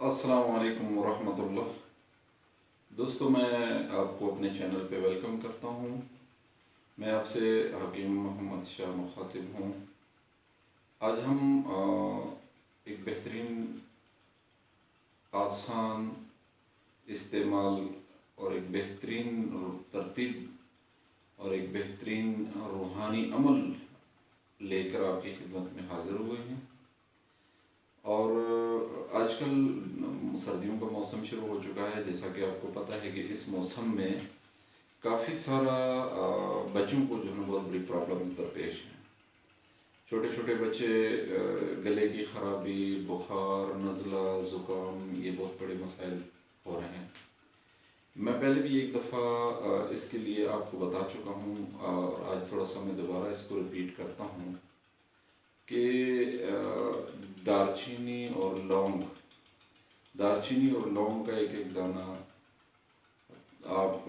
السلام علیکم ورحمۃ اللہ۔ دوستو، میں آپ کو اپنے چینل پہ ویلکم کرتا ہوں۔ میں آپ سے حکیم محمد شاہ مخاطب ہوں۔ آج ہم ایک بہترین، آسان استعمال اور ایک بہترین ترتیب اور ایک بہترین روحانی عمل لے کر آپ کی خدمت میں حاضر ہوئے ہیں۔ اور آج کل سردیوں کا موسم شروع ہو چکا ہے، جیسا کہ آپ کو پتہ ہے کہ اس موسم میں کافی سارا بچوں کو جو ہے بہت بڑی پرابلمز درپیش ہیں۔ چھوٹے چھوٹے بچے گلے کی خرابی، بخار، نزلہ، زکام، یہ بہت بڑے مسائل ہو رہے ہیں۔ میں پہلے بھی ایک دفعہ اس کے لیے آپ کو بتا چکا ہوں، اور آج تھوڑا سا میں دوبارہ اس کو ریپیٹ کرتا ہوں کہ دارچینی اور لونگ کا ایک ایک دانہ آپ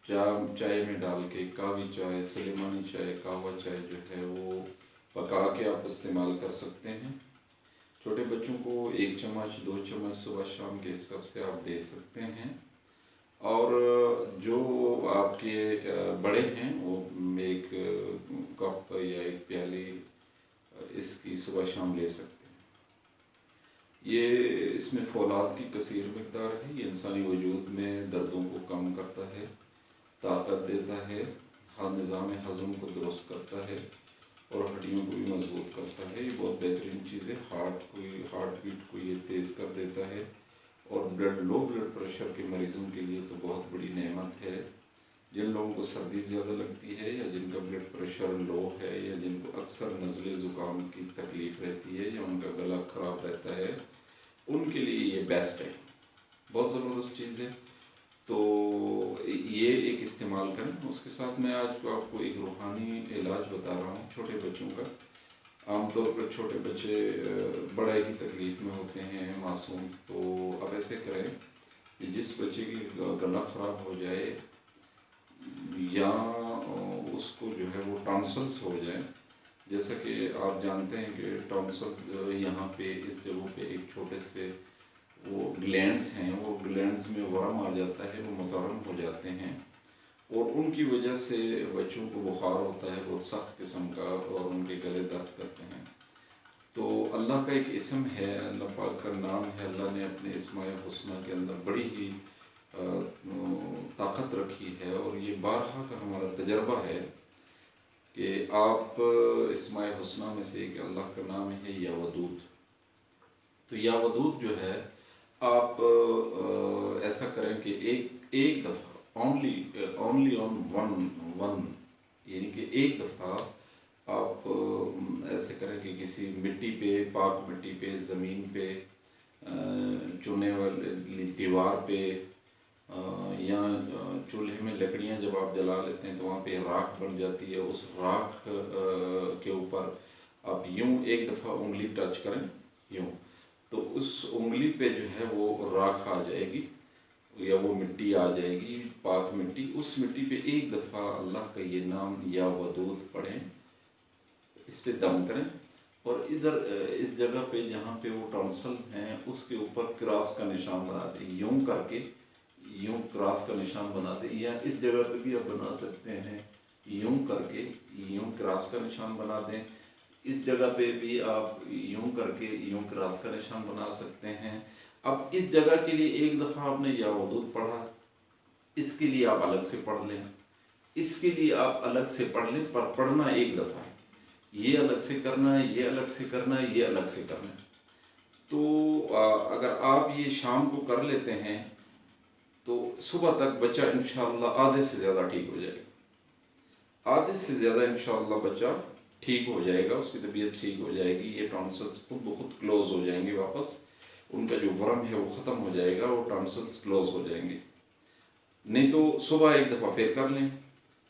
چائے میں ڈال کے، کاوی چائے، سلیمانی چائے، قہوہ چائے جو ہے وہ پکا کے آپ استعمال کر سکتے ہیں۔ چھوٹے بچوں کو 1 چمچ 2 چمچ صبح شام کے حساب سے آپ دے سکتے ہیں، اور جو آپ کے بڑے ہیں وہ 1 کپ یا 1 پیالی اس کی صبح شام لے سکتے ہیں۔ اس میں فولاد کی کثیر مقدار ہے۔ یہ انسانی وجود میں دردوں کو کم کرتا ہے، طاقت دیتا ہے، نظام ہضم کو درست کرتا ہے اور ہڈیوں کو بھی مضبوط کرتا ہے۔ یہ بہت بہترین چیز ہے۔ ہارٹ بیٹ کو یہ تیز کر دیتا ہے، اور لو بلڈ پریشر کے مریضوں کے لیے تو بہت بڑی نعمت ہے۔ جن لوگوں کو سردی زیادہ لگتی ہے، یا جن کا بلڈ پریشر لو ہے، یا جن کو اکثر نزلے زکام کی تکلیف رہتی ہے، یا ان کا گلا خراب رہتا ہے، ان کے لیے یہ بیسٹ ہے، بہت زبردست چیز ہے۔ تو یہ ایک استعمال کریں۔ اس کے ساتھ میں آج آپ کو ایک روحانی علاج بتا رہا ہوں چھوٹے بچوں کا۔ عام طور پر چھوٹے بچے بڑے ہی تکلیف میں ہوتے ہیں، معصوم۔ تو اب ایسے کریں کہ جس بچے کی گلا خراب ہو جائے، یا اس کو جو ہے وہ ٹانسلز ہو جائے، جیسا کہ آپ جانتے ہیں کہ ٹانسلز یہاں پہ اس جگہوں پہ ایک چھوٹے سے وہ گلینڈز ہیں، وہ گلینڈز میں ورم آ جاتا ہے، وہ متورم ہو جاتے ہیں، اور ان کی وجہ سے بچوں کو بخار ہوتا ہے بہت سخت قسم کا، اور ان کے گلے درد کرتے ہیں۔ تو اللہ کا ایک اسم ہے، اللہ پاک کا نام ہے، اللہ نے اپنے اسماء حسنہ کے اندر بڑی ہی طاقت رکھی ہے، اور یہ بارہا کا ہمارا تجربہ ہے کہ آپ اسماء حسنہ میں سے ایک اللہ کا نام ہے یا ودود۔ تو یا ودود جو ہے، آپ ایسا کریں کہ ایک دفعہ اونلی آن ون، یعنی کہ ایک دفعہ آپ ایسے کریں کہ کسی مٹی پہ، پاک مٹی پہ، زمین پہ، چونے والی دیوار پہ، یا چولہے میں لکڑیاں جب آپ جلا لیتے ہیں تو وہاں پہ راکھ بن جاتی ہے، اس راکھ کے اوپر آپ یوں ایک دفعہ انگلی ٹچ کریں، یوں، تو اس انگلی پہ جو ہے وہ راکھ آ جائے گی، یا وہ مٹی آ جائے گی، پاک مٹی۔ اس مٹی پہ ایک دفعہ اللہ کا یہ نام یا ودود پڑھیں، اس پہ دم کریں، اور ادھر اس جگہ پہ جہاں پہ وہ ٹانسلز ہیں اس کے اوپر کراس کا نشان بنا دیں، یوں کر کے، یوں کراس کا نشان بنا دیں، یا اس جگہ پہ بھی آپ بنا سکتے ہیں، یوں کر کے، یوں کراس کا نشان بنا دیں۔ اس جگہ پہ بھی آپ یوں کر کے یوں کراس کا نشان بنا سکتے ہیں۔ اب اس جگہ کے لیے ایک دفعہ آپ نے یا ودود پڑھا، اس کے لیے آپ الگ سے پڑھ لیں، اس کے لیے آپ الگ سے پڑھ لیں، پر پڑھنا ایک دفعہ ہے۔ یہ الگ سے کرنا ہے، یہ الگ سے کرنا ہے، یہ الگ سے کرنا ہے۔ تو اگر آپ یہ شام کو کر لیتے ہیں تو صبح تک بچہ انشاءاللہ آدھے سے زیادہ ٹھیک ہو جائے گا، آدھے سے زیادہ انشاءاللہ بچہ ٹھیک ہو جائے گا، اس کی طبیعت ٹھیک ہو جائے گی، یہ ٹانسلز خود بخود کلوز ہو جائیں گے، واپس ان کا جو ورم ہے وہ ختم ہو جائے گا، وہ ٹانسلز کلوز ہو جائیں گے۔ نہیں تو صبح ایک دفعہ پھر کر لیں،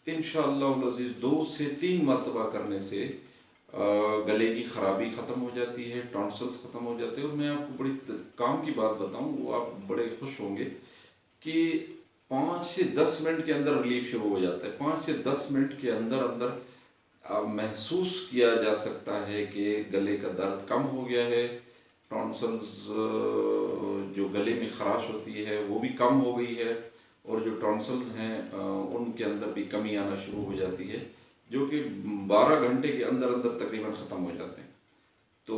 انشاءاللہ العزیز 2 سے 3 مرتبہ کرنے سے گلے کی خرابی ختم ہو جاتی ہے، ٹانسلز ختم ہو جاتے ہیں۔ اور میں آپ کو بڑی کام کی بات بتاؤں، وہ آپ بڑے خوش ہوں گے کہ 5 سے 10 منٹ کے اندر ریلیف شروع ہو جاتا ہے۔ 5 سے 10 منٹ کے اندر محسوس کیا جا سکتا ہے کہ گلے کا درد کم ہو گیا ہے، ٹونسلز جو گلے میں خراش ہوتی ہے وہ بھی کم ہو گئی ہے، اور جو ٹونسلز ہیں ان کے اندر بھی کمی آنا شروع ہو جاتی ہے، جو کہ 12 گھنٹے کے اندر اندر تقریباً ختم ہو جاتے ہیں۔ تو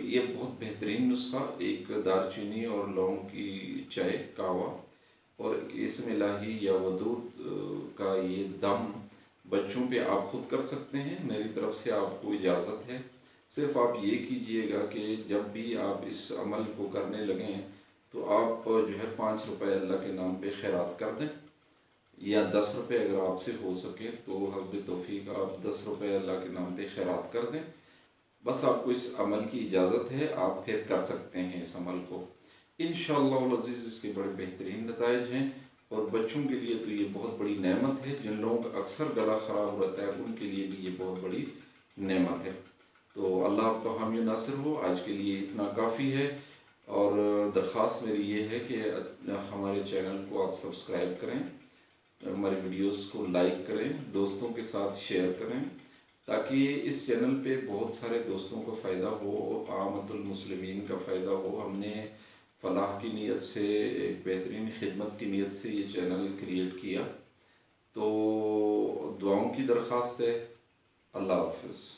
یہ بہت بہترین نسخہ، ایک دار چینی اور لونگ کی چائے قہوہ اور اسم الہی یا ودود کا یہ دم بچوں پہ آپ خود کر سکتے ہیں، میری طرف سے آپ کو اجازت ہے۔ صرف آپ یہ کیجئے گا کہ جب بھی آپ اس عمل کو کرنے لگیں تو آپ جو ہے 5 روپے اللہ کے نام پہ خیرات کر دیں، یا 10 روپے اگر آپ سے ہو سکے تو حسب توفیق آپ 10 روپے اللہ کے نام پہ خیرات کر دیں۔ بس آپ کو اس عمل کی اجازت ہے، آپ پھر کر سکتے ہیں اس عمل کو، انشاءاللہ العزیز اس کے بڑے بہترین نتائج ہیں، اور بچوں کے لیے تو یہ بہت بڑی نعمت ہے، جن لوگوں کا اکثر گلا خراب رہتا ہے ان کے لیے بھی یہ بہت بڑی نعمت ہے۔ تو اللہ آپ کا حامی ناصر ہو، آج کے لیے اتنا کافی ہے، اور درخواست میری یہ ہے کہ ہمارے چینل کو آپ سبسکرائب کریں، ہماری ویڈیوز کو لائک کریں، دوستوں کے ساتھ شیئر کریں، تاکہ اس چینل پہ بہت سارے دوستوں کو فائدہ ہو اور عامت المسلمین کا فائدہ ہو۔ ہم نے فلاح کی نیت سے، ایک بہترین خدمت کی نیت سے یہ چینل کریٹ کیا، تو دعاؤں کی درخواست ہے۔ اللہ حافظ۔